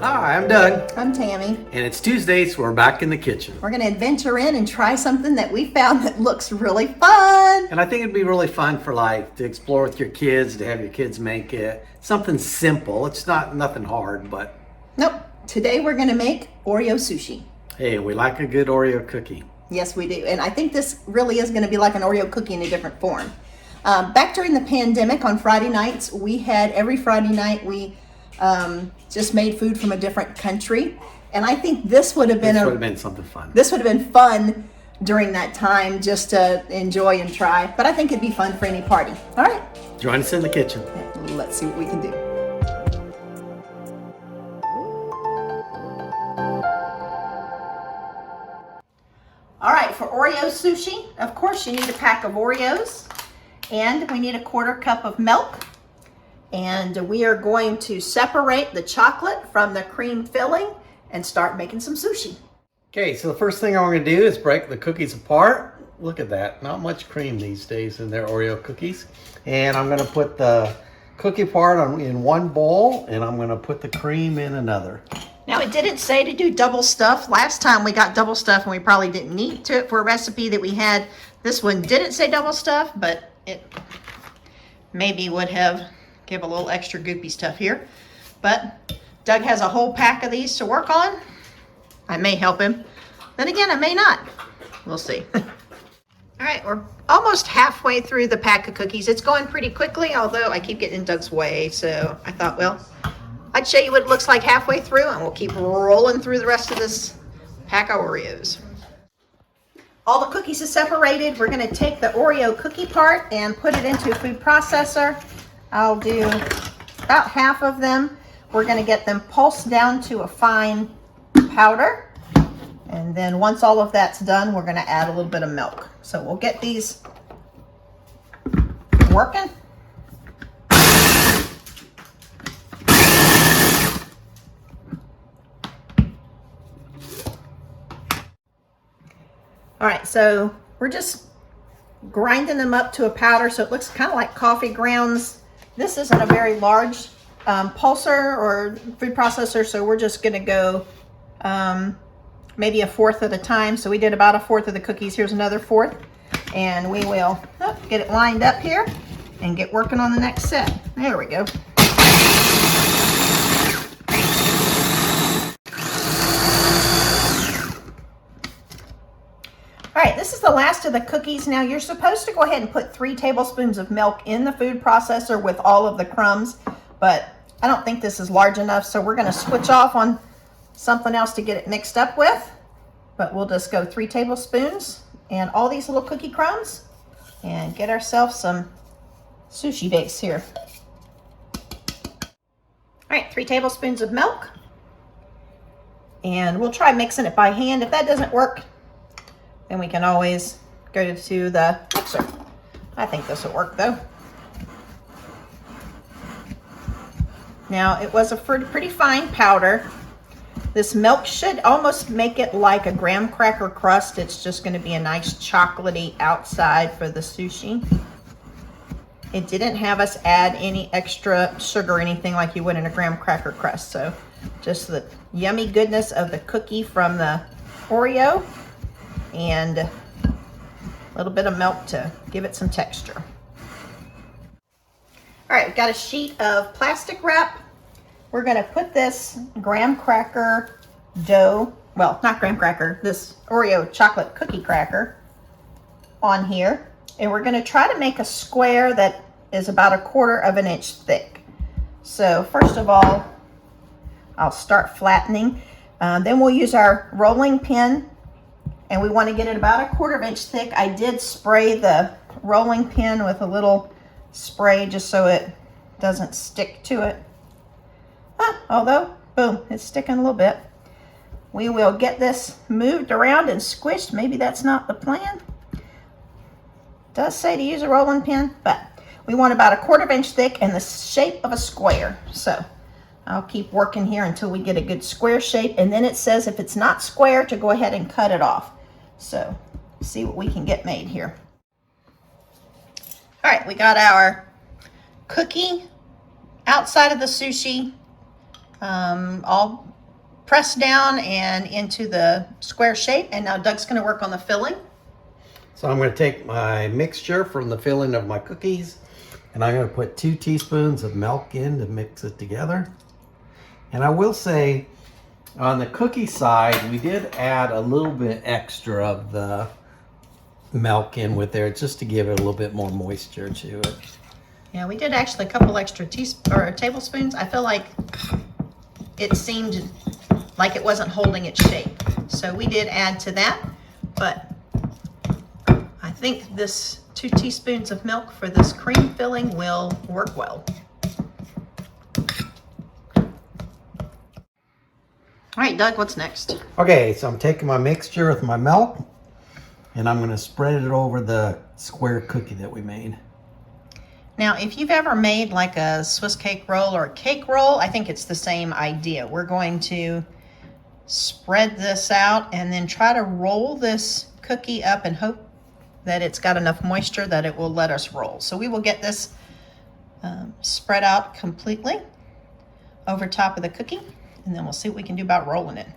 Hi, I'm Doug, I'm Tammy. and it's Tuesday, so we're back in the kitchen. We're going to adventure in and try something that we found that looks really fun. And I think it'd be really fun for to explore with your kids, to have your kids make it. Something simple. It's not nothing hard, but Nope. Today we're going to make Oreo sushi. hey, we like a good Oreo cookie. Yes, we do. And I think this really is going to be like an Oreo cookie in a different form. Back during the pandemic on Friday nights, every Friday night we just made food from a different country. And I think this would have been something fun. This would have been fun during that time just to enjoy and try. But I think it'd be fun for any party. All right. Join us in the kitchen. Let's see what we can do. All right, for Oreo sushi, of course you need a pack of Oreos, and we need a 1/4 cup of milk. And we are going to separate the chocolate from the cream filling and start making some sushi. Okay, so the first thing I'm going to do is break the cookies apart. Look at that. Not much cream these days in their Oreo cookies. And I'm going to put the cookie part in one bowl, and I'm going to put the cream in another. Now, it didn't say to do double stuff. Last time we got double stuff and we probably didn't need to for a recipe that we had. This one didn't say double stuff, but it maybe would have give a little extra goopy stuff here. But Doug has a whole pack of these to work on. I may help him. Then again, I may not. We'll see. All right, we're almost halfway through the pack of cookies. It's going pretty quickly, although I keep getting in Doug's way. So I thought, well, I'd show you what it looks like halfway through, and we'll keep rolling through the rest of this pack of Oreos. All the cookies are separated. We're going to take the Oreo cookie part and put it into a food processor. I'll do about half of them. We're going to get them pulsed down to a fine powder. And then once all of that's done, we're going to add a little bit of milk. So we'll get these working. All right, so we're just grinding them up to a powder so it looks kind of like coffee grounds. This isn't a very large pulser or food processor, so we're just going to go maybe a 1/4 at a time. So we did about a 1/4 of the cookies. Here's another 1/4, and we will get it lined up here and get working on the next set. There we go. All right, this is the last of the cookies. Now you're supposed to go ahead and put 3 tablespoons of milk in the food processor with all of the crumbs, but I don't think this is large enough, so we're going to switch off on something else to get it mixed up with. But we'll just go 3 tablespoons and all these little cookie crumbs and get ourselves some sushi base here. All right, 3 tablespoons of milk. And we'll try mixing it by hand. If that doesn't work, then we can always go to the mixer. I think this will work though. Now, it was a pretty fine powder. This milk should almost make it like a graham cracker crust. It's just going to be a nice chocolatey outside for the sushi. It didn't have us add any extra sugar or anything like you would in a graham cracker crust. So just the yummy goodness of the cookie from the Oreo and a little bit of milk to give it some texture. All right, we've got a sheet of plastic wrap. We're going to put this graham cracker dough, well, not graham cracker, this Oreo chocolate cookie cracker on here. And we're going to try to make a square that is about 1/4 of an inch thick. So first of all, I'll start flattening. Then we'll use our rolling pin, and we want to get it about 1/4 inch thick. I did spray the rolling pin with a little spray just so it doesn't stick to it. Although, boom, it's sticking a little bit. We will get this moved around and squished. Maybe that's not the plan. It does say to use a rolling pin, but we want about 1/4 inch thick and the shape of a square. So I'll keep working here until we get a good square shape. And then it says if it's not square to go ahead and cut it off. So see what we can get made here. All right, we got our cookie outside of the sushi all pressed down and into the square shape. And now Doug's going to work on the filling. So I'm going to take my mixture from the filling of my cookies, and I'm going to put 2 teaspoons of milk in to mix it together. And I will say, on the cookie side, we did add a little bit extra of the milk in with there just to give it a little bit more moisture to it. Yeah, we did actually a couple extra tablespoons. I feel like it seemed like it wasn't holding its shape. So we did add to that, but I think this 2 teaspoons of milk for this cream filling will work well. All right, Doug, what's next? Okay, so I'm taking my mixture with my milk, and I'm going to spread it over the square cookie that we made. Now, if you've ever made like a Swiss cake roll or a cake roll, I think it's the same idea. We're going to spread this out and then try to roll this cookie up and hope that it's got enough moisture that it will let us roll. So we will get this spread out completely over top of the cookie, and then we'll see what we can do about rolling it.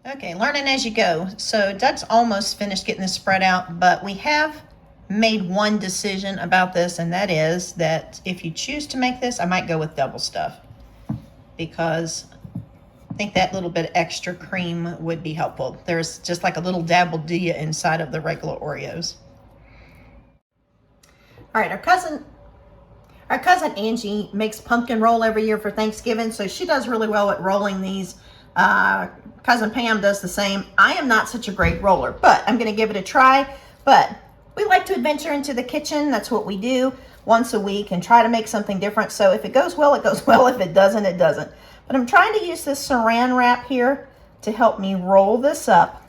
Okay, learning as you go. So Doug's almost finished getting this spread out, but we have made one decision about this, and that is that if you choose to make this, I might go with double stuff, because I think that little bit of extra cream would be helpful. There's just like a little dabbledilla inside of the regular Oreos. All right, our cousin Angie makes pumpkin roll every year for Thanksgiving, so she does really well at rolling these. Cousin Pam does the same. I am not such a great roller, but I'm gonna give it a try. But we like to adventure into the kitchen. That's what we do once a week and try to make something different. So if it goes well, it goes well. If it doesn't, it doesn't. But I'm trying to use this saran wrap here to help me roll this up.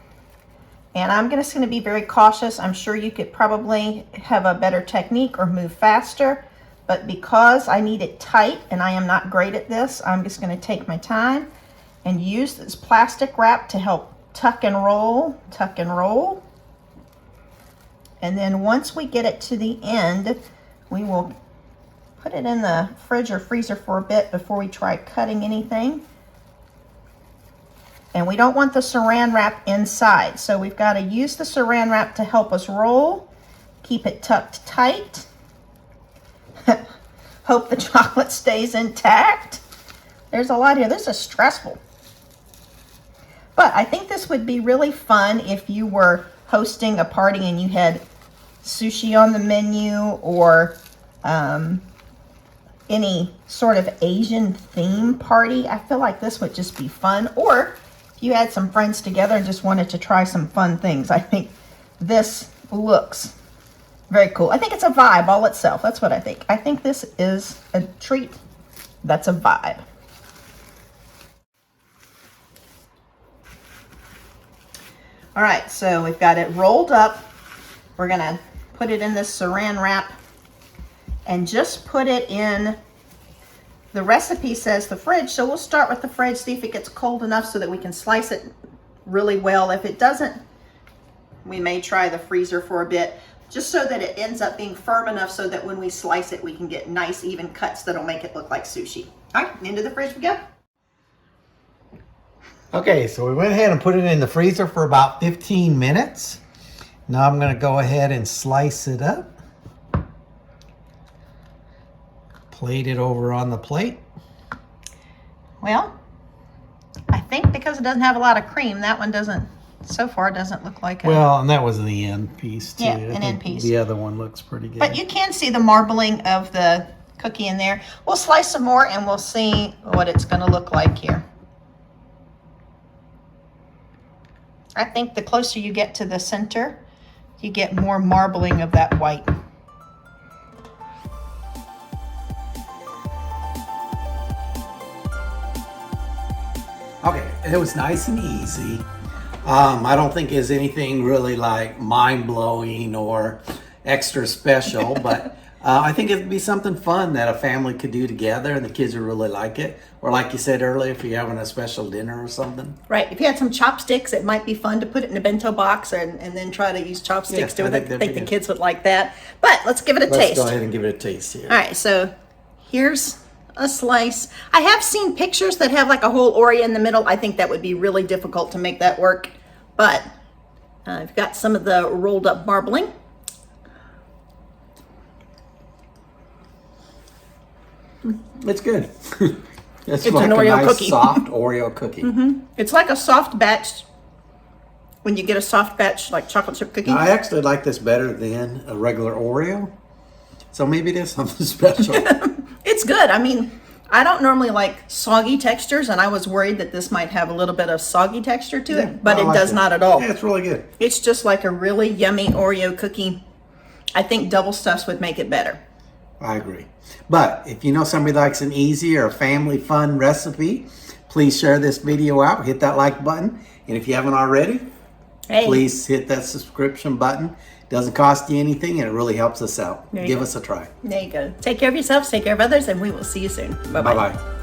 And I'm just gonna be very cautious. I'm sure you could probably have a better technique or move faster. But because I need it tight and I am not great at this, I'm just gonna take my time and use this plastic wrap to help tuck and roll, tuck and roll. And then once we get it to the end, we will put it in the fridge or freezer for a bit before we try cutting anything. And we don't want the saran wrap inside, so we've got to use the saran wrap to help us roll, keep it tucked tight. Hope the chocolate stays intact. There's a lot here. This is stressful. But I think this would be really fun if you were hosting a party and you had sushi on the menu, or any sort of Asian theme party. I feel like this would just be fun. Or if you had some friends together and just wanted to try some fun things, I think this looks very cool. I think it's a vibe all itself. That's what I think. I think this is a treat that's a vibe. All right, so we've got it rolled up. We're gonna put it in this saran wrap and just put it in, the recipe says the fridge, so we'll start with the fridge, see if it gets cold enough so that we can slice it really well. If it doesn't, we may try the freezer for a bit, just so that it ends up being firm enough so that when we slice it, we can get nice even cuts that'll make it look like sushi. All right, into the fridge we go. Okay, so we went ahead and put it in the freezer for about 15 minutes. Now I'm going to go ahead and slice it up. Plate it over on the plate. Well, I think because it doesn't have a lot of cream, that one doesn't, so far doesn't look like a... Well, and that was the end piece too. Yeah, I an think end piece. The other one looks pretty good. But you can see the marbling of the cookie in there. We'll slice some more and we'll see what it's going to look like here. I think the closer you get to the center, you get more marbling of that white. Okay, it was nice and easy. I don't think there's anything really like mind-blowing or extra special, but I think it'd be something fun that a family could do together and the kids would really like it. Or like you said earlier, if you're having a special dinner or something. Right, if you had some chopsticks, it might be fun to put it in a bento box and then try to use chopsticks to it. I think the kids would like that. But let's give it a taste. Let's go ahead and give it a taste here. All right, so here's a slice. I have seen pictures that have like a whole Oreo in the middle. I think that would be really difficult to make that work, but I've got some of the rolled up marbling. It's good. It's It's like an a Oreo nice cookie. soft Oreo cookie. It's like a soft batch. When you get a soft batch like chocolate chip cookie. I actually like this better than a regular Oreo. So maybe it is something special. It's good. I mean, I don't normally like soggy textures, and I was worried that this might have a little bit of soggy texture to it, but I it like does it. not at all. Yeah, it's really good. It's just like a really yummy Oreo cookie. I think double stuffs would make it better. I agree. But if you know somebody likes an easy or family fun recipe, please share this video out. Hit that like button. And if you haven't already, Hey, please hit that subscription button. Doesn't cost you anything, and it really helps us out. There you Give go. us a try. there you go. Take care of yourselves, take care of others, and we will see you soon. Bye-bye. Bye-bye.